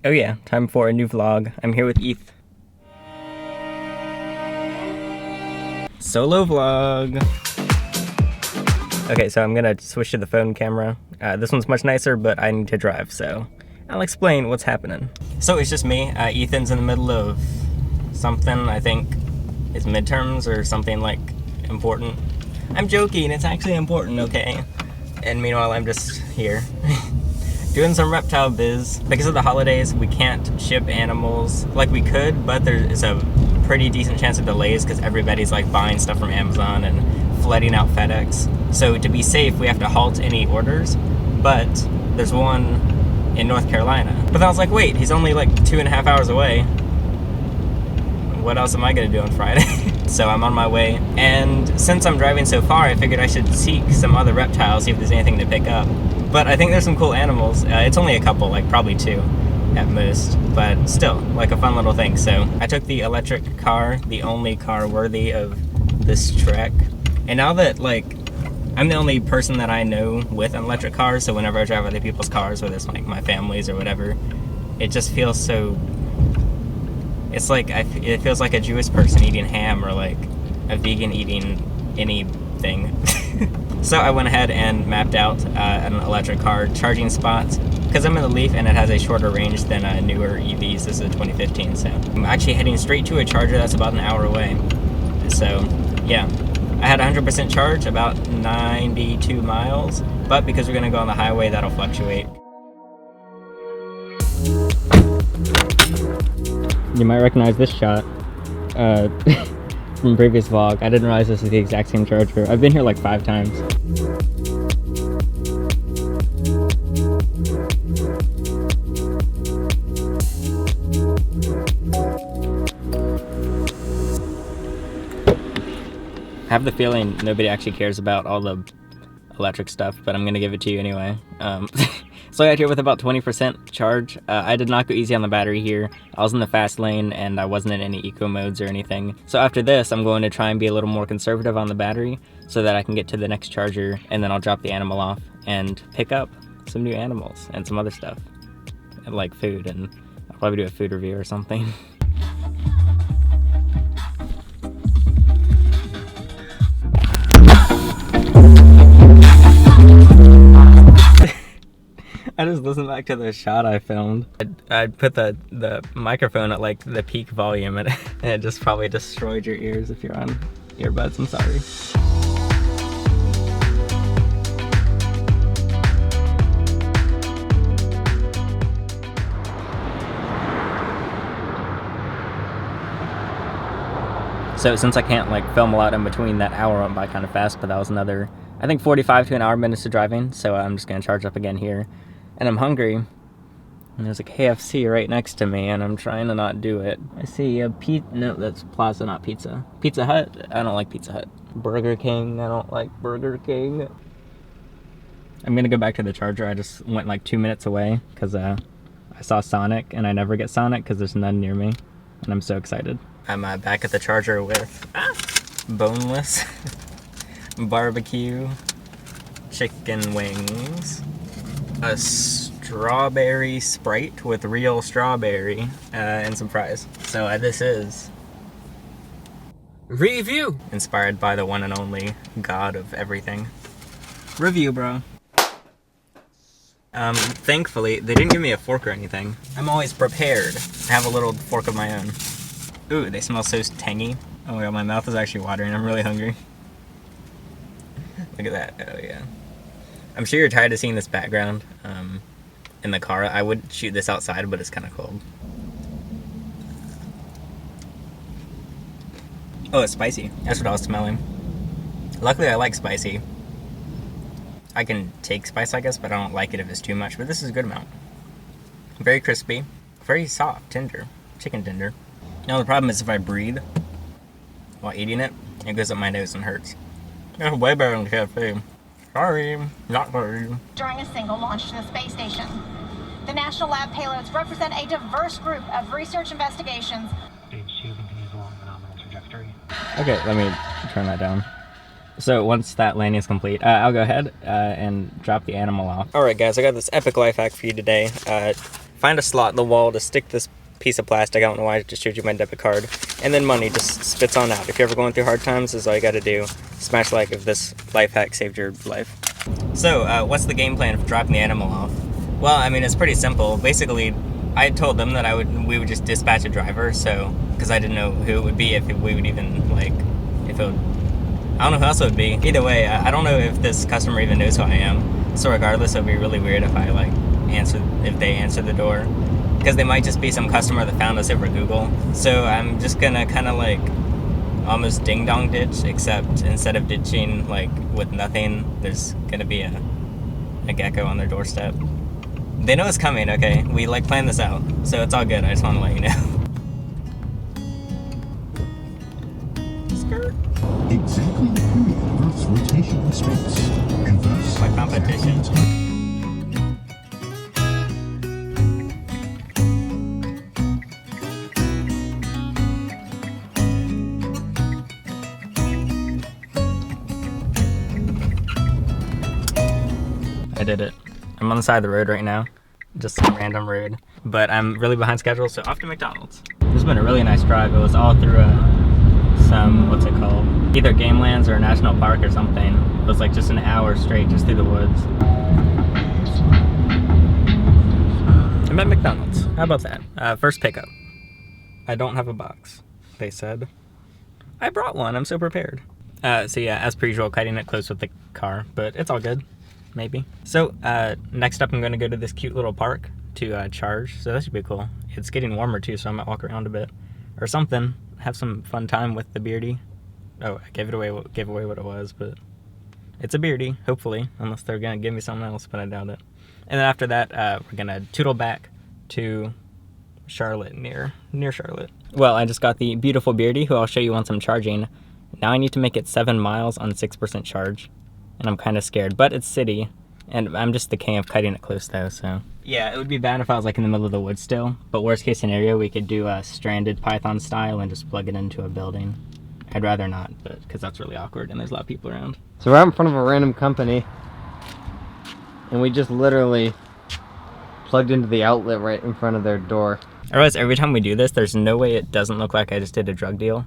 Oh yeah, time for a new vlog. I'm here with Eth. Solo vlog. Okay, so I'm gonna switch to the phone camera. This one's much nicer, but I need to drive, so I'll explain what's happening. So it's just me. Ethan's in the middle of something, I think it's midterms or something like important. I'm joking, it's actually important, okay? And meanwhile, I'm just here. Doing some reptile biz. Because of the holidays, we can't ship animals like we could, but there is a pretty decent chance of delays because everybody's like buying stuff from Amazon and flooding out FedEx. So to be safe, we have to halt any orders, but there's one in North Carolina. But then I was like, wait, he's only like 2.5 hours away. What else am I gonna do on Friday? So I'm on my way, and since I'm driving so far, I figured I should seek some other reptiles, see if there's anything to pick up. But I think there's some cool animals. It's only a couple, like probably 2 at most, but still, like a fun little thing. So I took the electric car, the only car worthy of this trek. And now that like, I'm the only person that I know with an electric car, so whenever I drive other people's cars, whether it's like my family's or whatever, it just feels so, it's like, it feels like a Jewish person eating ham or like a vegan eating anything. So I went ahead and mapped out an electric car charging spots because I'm in the Leaf and it has a shorter range than newer EVs. This is a 2015, so I'm actually heading straight to a charger that's about an hour away. So yeah, I had 100% charge, about 92 miles, but because we're gonna go on the highway, that'll fluctuate. You might recognize this shot from previous vlog. I didn't realize this is the exact same charger. I've been here like 5 times. I have the feeling nobody actually cares about all the electric stuff, but I'm gonna give it to you anyway. So I got here with about 20% charge. I did not go easy on the battery here. I was in the fast lane and I wasn't in any eco modes or anything. So after this, I'm going to try and be a little more conservative on the battery so that I can get to the next charger, and then I'll drop the animal off and pick up some new animals and some other stuff, like food, and I'll probably do a food review or something. I just listened back to the shot I filmed. I put the microphone at like the peak volume and it just probably destroyed your ears if you're on earbuds. I'm sorry. So since I can't like film a lot in between, that hour went by kind of fast, but that was another, I think 45 to an hour minutes of driving. So I'm just gonna charge up again here. And I'm hungry, and there's a KFC right next to me, and I'm trying to not do it. I see a no, that's Plaza, not Pizza. Pizza Hut? I don't like Pizza Hut. Burger King? I don't like Burger King. I'm gonna go back to the charger. I just went like 2 minutes away, because I saw Sonic, and I never get Sonic, because there's none near me, and I'm so excited. I'm back at the charger with boneless barbecue chicken wings. A strawberry Sprite with real strawberry and some fries. So this is review, inspired by the one and only god of everything. Review, bro. Thankfully, they didn't give me a fork or anything. I'm always prepared. I have a little fork of my own. Ooh, they smell so tangy. Oh my god, my mouth is actually watering. I'm really hungry. Look at that. Oh yeah. I'm sure you're tired of seeing this background in the car. I would shoot this outside, but it's kind of cold. Oh, it's spicy. That's what I was smelling. Luckily, I like spicy. I can take spice, I guess, but I don't like it if it's too much. But this is a good amount. Very crispy. Very soft, tender. Chicken tender. Now, the problem is if I breathe while eating it, it goes up my nose and hurts. It's way better than KFC. Sorry, not sorry. During a single launch to the space station. The National Lab payloads represent a diverse group of research investigations. Stage 2 continues along the nominal trajectory. Okay, let me turn that down. So once that landing is complete, I'll go ahead and drop the animal off. Alright guys, I got this epic life hack for you today. find a slot in the wall to stick this piece of plastic. I don't know why I just showed you my debit card. And then money just spits on out. If you're ever going through hard times, this is all you gotta do. Smash like if this life hack saved your life. So, what's the game plan for dropping the animal off? Well, I mean, it's pretty simple. Basically, I told them that we would just dispatch a driver, so, because I didn't know who it would be, if we would even, like, if it would, I don't know who else it would be. Either way, I don't know if this customer even knows who I am. So regardless, it would be really weird if I, like, if they answer the door. Because they might just be some customer that found us over Google. So I'm just gonna kind of like almost ding-dong ditch, except instead of ditching like with nothing, there's gonna be a gecko on their doorstep. They know it's coming, okay? We like planned this out, so it's all good. I just want to let you know. Skirt. Exactly the period of Earth's rotation in space, and thus My competition. I did it. I'm on the side of the road right now. Just some random road. But I'm really behind schedule, so off to McDonald's. This has been a really nice drive. It was all through some, what's it called? Either game lands or a national park or something. It was like just an hour straight just through the woods. I'm at McDonald's. How about that? First pickup. I don't have a box, they said. I brought one. I'm so prepared. So yeah, as per usual, cutting it close with the car, but it's all good. Maybe. So, next up I'm going to go to this cute little park to charge, so that should be cool. It's getting warmer too, so I might walk around a bit. Or something. Have some fun time with the beardy. Oh, I gave away what it was, but it's a beardy, hopefully. Unless they're going to give me something else, but I doubt it. And then after that, we're going to tootle back to Charlotte, near Charlotte. Well, I just got the beautiful beardy, who I'll show you once I'm charging. Now I need to make it 7 miles on 6% charge. And I'm kind of scared, but it's city, and I'm just the king of cutting it close though, so. Yeah, it would be bad if I was like in the middle of the woods still, but worst case scenario, we could do a stranded Python style and just plug it into a building. I'd rather not, but because that's really awkward and there's a lot of people around. So we're out in front of a random company, and we just literally plugged into the outlet right in front of their door. I realize every time we do this, there's no way it doesn't look like I just did a drug deal.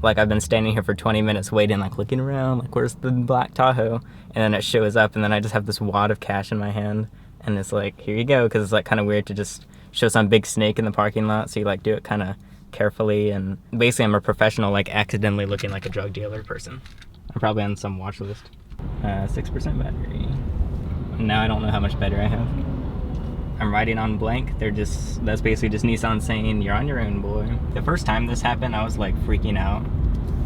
Like, I've been standing here for 20 minutes waiting, like, looking around, like, where's the black Tahoe? And then it shows up, and then I just have this wad of cash in my hand, and it's like, here you go, because it's, like, kind of weird to just show some big snake in the parking lot, so you, like, do it kind of carefully, and basically I'm a professional, like, accidentally looking like a drug dealer person. I'm probably on some watch list. 6% battery. Now I don't know how much battery I have. I'm riding on blank. That's basically just Nissan saying, you're on your own, boy. The first time this happened, I was like freaking out,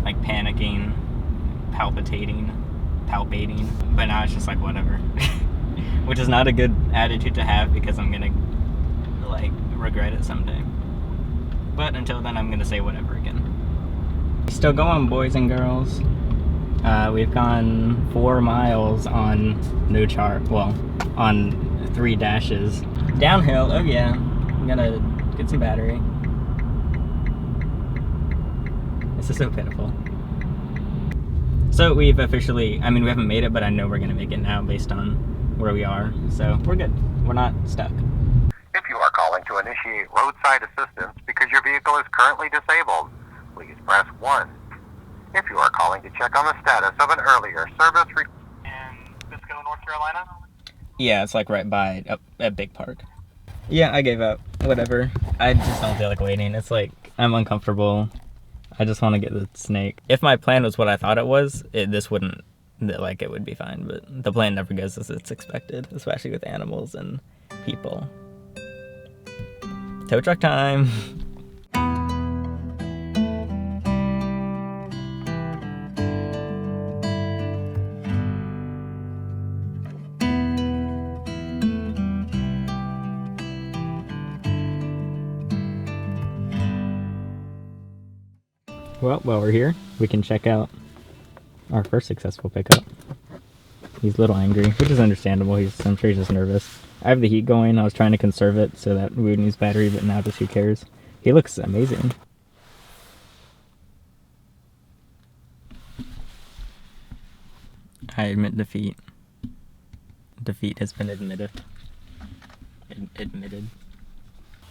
like panicking, palpating. But now it's just like, whatever. Which is not a good attitude to have, because I'm gonna like regret it someday. But until then, I'm gonna say whatever again. Still going, boys and girls. We've gone 4 miles on no chart, well, on 3 dashes. Downhill, oh yeah, I'm gonna get some battery. This is so pitiful. So we've officially, I mean, we haven't made it, but I know we're gonna make it now based on where we are. So we're good, we're not stuck. If you are calling to initiate roadside assistance because your vehicle is currently disabled, please press 1. If you are calling to check on the status of an earlier service in Bisco, North Carolina. Yeah, it's like right by a big park. Yeah, I gave up. Whatever. I just don't feel like waiting. It's like, I'm uncomfortable. I just want to get the snake. If my plan was what I thought it was, this wouldn't, like, it would be fine. But the plan never goes as it's expected, especially with animals and people. Tow truck time. Well, while we're here, we can check out our first successful pickup. He's a little angry, which is understandable. I'm sure he's just nervous. I have the heat going. I was trying to conserve it so that we wouldn't use battery, but now just who cares? He looks amazing. I admit defeat. Defeat has been admitted. Admitted.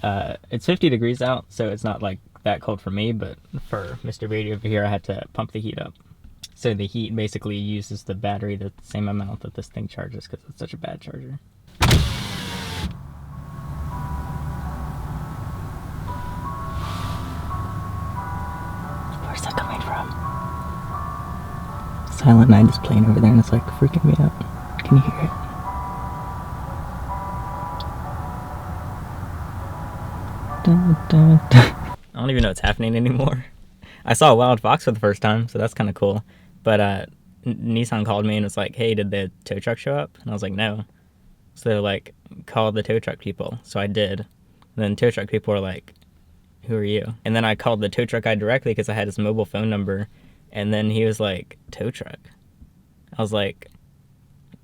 It's 50 degrees out, so it's not like that cold for me, but for Mr. Beatty over here, I had to pump the heat up. So the heat basically uses the battery the same amount that this thing charges because it's such a bad charger. Where's that coming from? Silent Night is playing over there and it's like freaking me out. Can you hear it? Dun, dun, dun. I don't even know what's happening anymore. I saw a wild fox for the first time, so that's kind of cool. But Nissan called me and was like, hey, did the tow truck show up? And I was like, no. So they're like, call the tow truck people. So I did. And then tow truck people were like, who are you? And then I called the tow truck guy directly because I had his mobile phone number. And then he was like, tow truck? I was like,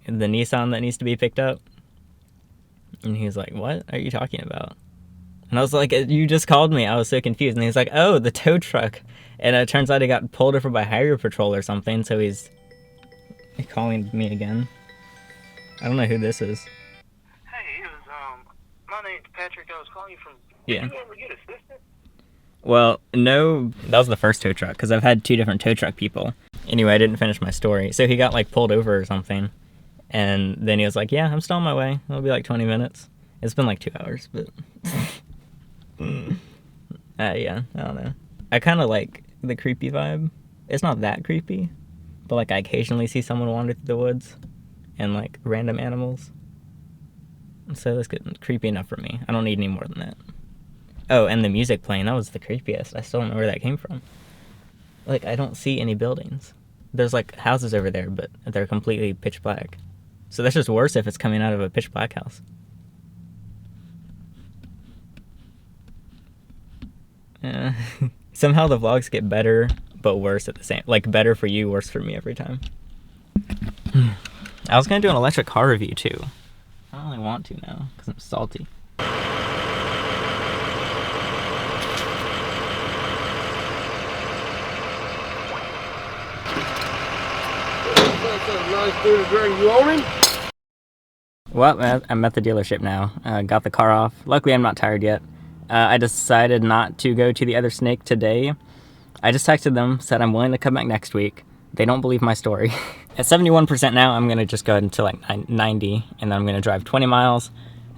the Nissan that needs to be picked up? And he was like, what are you talking about? And I was like, you just called me. I was so confused. And he was like, oh, the tow truck. And it turns out he got pulled over by Highway Patrol or something. So he's calling me again. I don't know who this is. Hey, it was, my name's Patrick. I was calling you from... Yeah. Did you ever get assistance? Well, no, that was the first tow truck, because I've had 2 different tow truck people. Anyway, I didn't finish my story. So he got, like, pulled over or something. And then he was like, yeah, I'm still on my way. It'll be like 20 minutes. It's been like 2 hours, but... yeah, I don't know. I kind of like the creepy vibe. It's not that creepy, but like I occasionally see someone wander through the woods and like random animals. So that's good, creepy enough for me. I don't need any more than that. Oh, and the music playing, that was the creepiest. I still don't know where that came from. Like, I don't see any buildings. There's like houses over there, but they're completely pitch black. So that's just worse if it's coming out of a pitch black house. Somehow the vlogs get better, but worse at the same. Like better for you, worse for me every time. I was gonna do an electric car review too. I don't really want to now because I'm salty. Well, I'm at the dealership now. Got the car off. Luckily, I'm not tired yet. I decided not to go to the other snake today. I just texted them, said I'm willing to come back next week. They don't believe my story. At 71% now, I'm going to just go ahead until like 90, and then I'm going to drive 20 miles,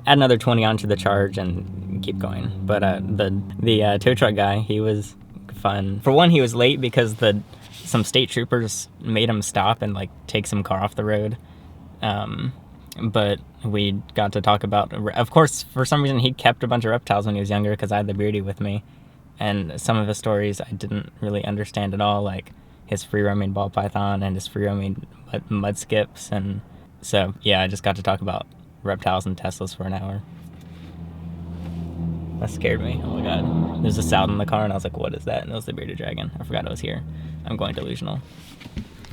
add another 20 onto the charge, and keep going. But the tow truck guy, he was fun. For one, he was late because some state troopers made him stop and like take some car off the road. But we got to talk about, of course, for some reason he kept a bunch of reptiles when he was younger because I had the Beardy with me. And some of his stories I didn't really understand at all, like his free-roaming ball python and his free-roaming mud skips. And so, yeah, I just got to talk about reptiles and Teslas for an hour. That scared me. Oh my god. There's a sound in the car and I was like, what is that? And it was the bearded dragon. I forgot it was here. I'm going delusional.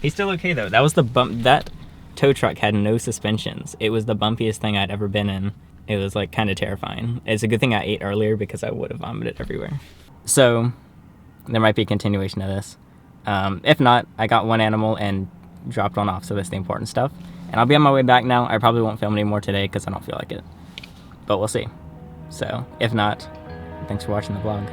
He's still okay though. That was the bump. That tow truck had no suspensions. It was the bumpiest thing I'd ever been in. It was like kind of terrifying. It's a good thing I ate earlier because I would have vomited everywhere. So there might be a continuation of this. If not, I got one animal and dropped one off, so that's the important stuff. And I'll be on my way back now. I probably won't film any more today because I don't feel like it. But we'll see. So if not, thanks for watching the vlog.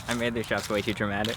I made these shots way too dramatic.